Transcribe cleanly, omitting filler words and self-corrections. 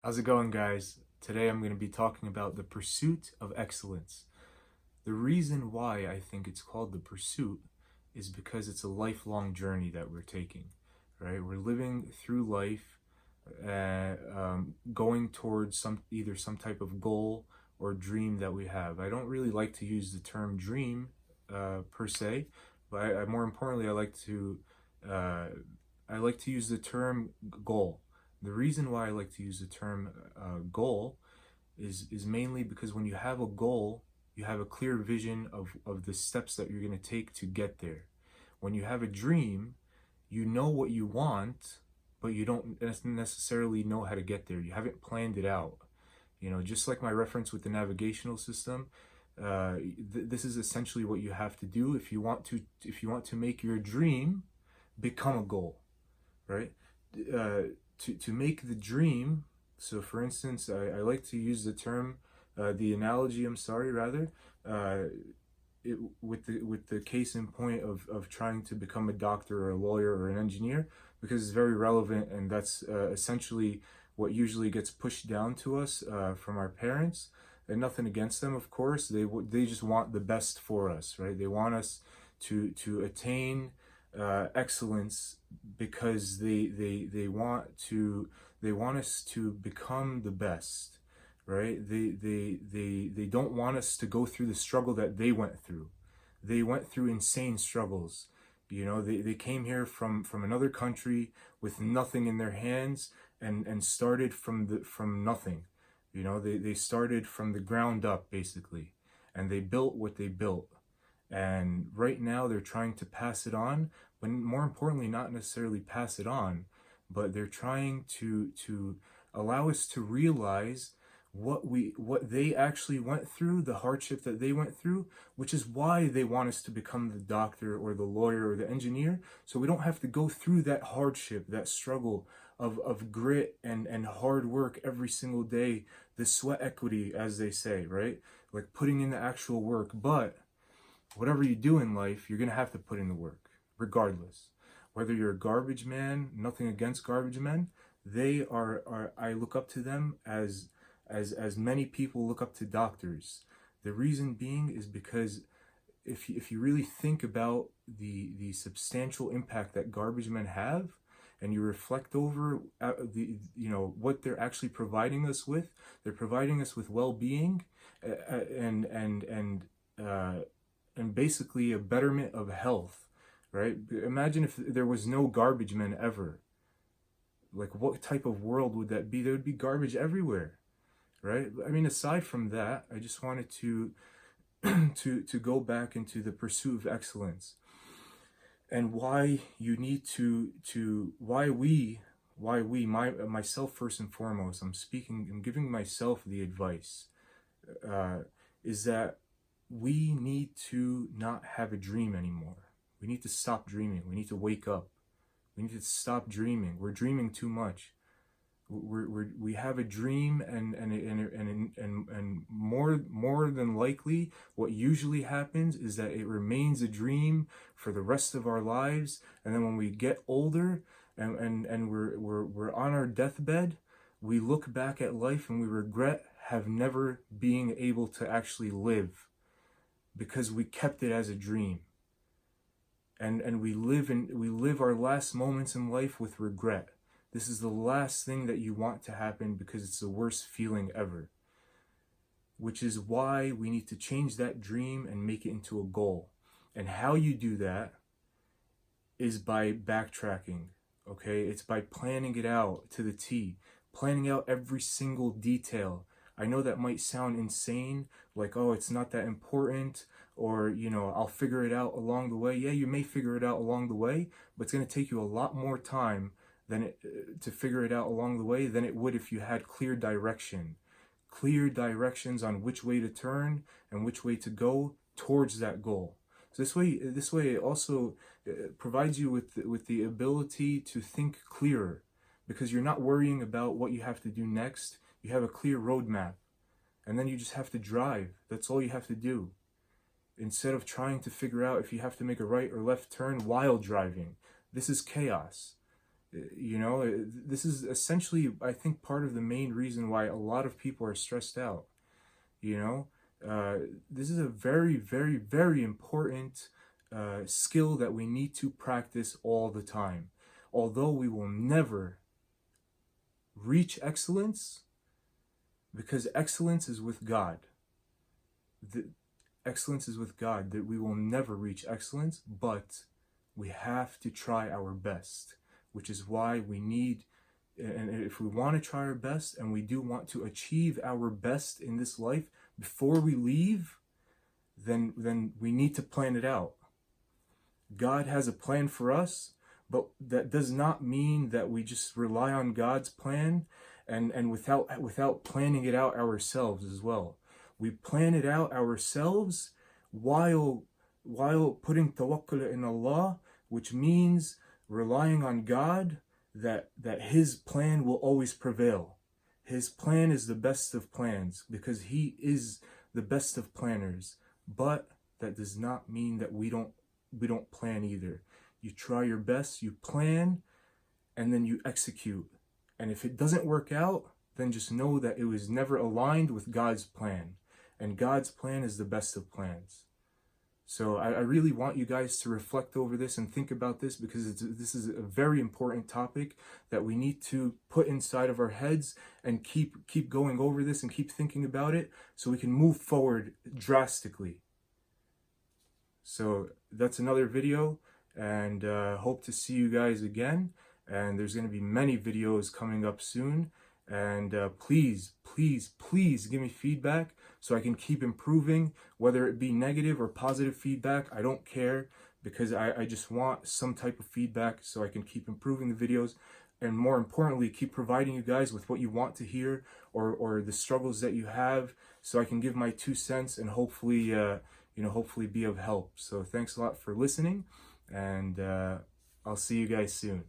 How's it going, guys? Today I'm going to be talking about the pursuit of excellence. The reason why I think it's called the pursuit is because it's a lifelong journey that we're taking, right? We're living through life, going towards either some type of goal or dream that we have. I don't really like to use the term dream per se, but more importantly, uh, I like to use the term goal. The reason why I like to use the term goal is mainly because when you have a goal, you have a clear vision of the steps that you're going to take to get there. When you have a dream, you know what you want, but you don't necessarily know how to get there. You haven't planned it out. You know, just like my reference with the navigational system, this is essentially what you have to do if you want to make your dream become a goal, right? To make the dream. So, for instance, I like to use the analogy. I'm sorry, rather, with the case in point of trying to become a doctor or a lawyer or an engineer, because it's very relevant, and that's essentially what usually gets pushed down to us from our parents. And nothing against them, of course. They just want the best for us, right? They want us to attain excellence because they want us to become the best, right? They don't want us to go through the struggle that they went through. They went through insane struggles. You know, they came here from another country with nothing in their hands, and started from nothing. You know, they started from the ground up, basically, and they built what they built. And right now they're trying to pass it on, but more importantly, not necessarily pass it on, but they're trying to allow us to realize what they actually went through, the hardship that they went through, which is why they want us to become the doctor or the lawyer or the engineer, so we don't have to go through that hardship, that struggle of grit and hard work every single day, the sweat equity, as they say, right? Like putting in the actual work. But whatever you do in life, you're going to have to put in the work, regardless. Whether you're a garbage man, nothing against garbage men, I look up to them as many people look up to doctors. The reason being is because if you really think about the substantial impact that garbage men have, and you reflect over what they're actually providing us with, they're providing us with well-being, and basically a betterment of health, right? Imagine if there was no garbage men ever. Like, what type of world would that be? There would be garbage everywhere, right? I mean, aside from that, I just wanted to to go back into the pursuit of excellence, and why you need myself first and foremost. I'm giving myself the advice, is that we need to not have a dream anymore. We need to stop dreaming. We need to wake up. We need to stop dreaming. We're dreaming too much. We have a dream, and more than likely, what usually happens is that it remains a dream for the rest of our lives. And then when we get older, and we're on our deathbed, we look back at life and we regret have never being able to actually live, because we kept it as a dream, and we live our last moments in life with regret. This is the last thing that you want to happen, because it's the worst feeling ever, which is why we need to change that dream and make it into a goal. And how you do that is by backtracking, okay? It's by planning it out to the T, planning out every single detail. I know that might sound insane, like, oh, it's not that important, or, I'll figure it out along the way. Yeah, you may figure it out along the way, but it's going to take you a lot more time to figure it out along the way than it would if you had clear directions on which way to turn and which way to go towards that goal. So this way it also provides you with the ability to think clearer, because you're not worrying about what you have to do next. You have a clear roadmap, and then you just have to drive. That's all you have to do, instead of trying to figure out if you have to make a right or left turn while driving. This is chaos. You know, this is essentially, I think, part of the main reason why a lot of people are stressed out. You know, this is a very, very, very important skill that we need to practice all the time. Although we will never reach excellence, because excellence is with God. The excellence is with God, that we will never reach excellence, but we have to try our best, which is why we need, and if we want to try our best and we do want to achieve our best in this life before we leave, then we need to plan it out. God has a plan for us, but that does not mean that we just rely on God's plan and without planning it out ourselves as well. We plan it out ourselves while putting tawakkul in Allah, which means relying on God, that His plan will always prevail. His plan is the best of plans because He is the best of planners. But that does not mean that we don't plan either. You try your best, you plan, and then you execute. And if it doesn't work out, then just know that it was never aligned with God's plan. And God's plan is the best of plans. So I really want you guys to reflect over this and think about this, because this is a very important topic that we need to put inside of our heads and keep going over this and keep thinking about it so we can move forward drastically. So that's another video, and hope to see you guys again. And there's going to be many videos coming up soon. And please, please, please give me feedback so I can keep improving, whether it be negative or positive feedback. I don't care, because I just want some type of feedback so I can keep improving the videos. And more importantly, keep providing you guys with what you want to hear, or the struggles that you have, so I can give my 2 cents and hopefully, hopefully be of help. So thanks a lot for listening, and I'll see you guys soon.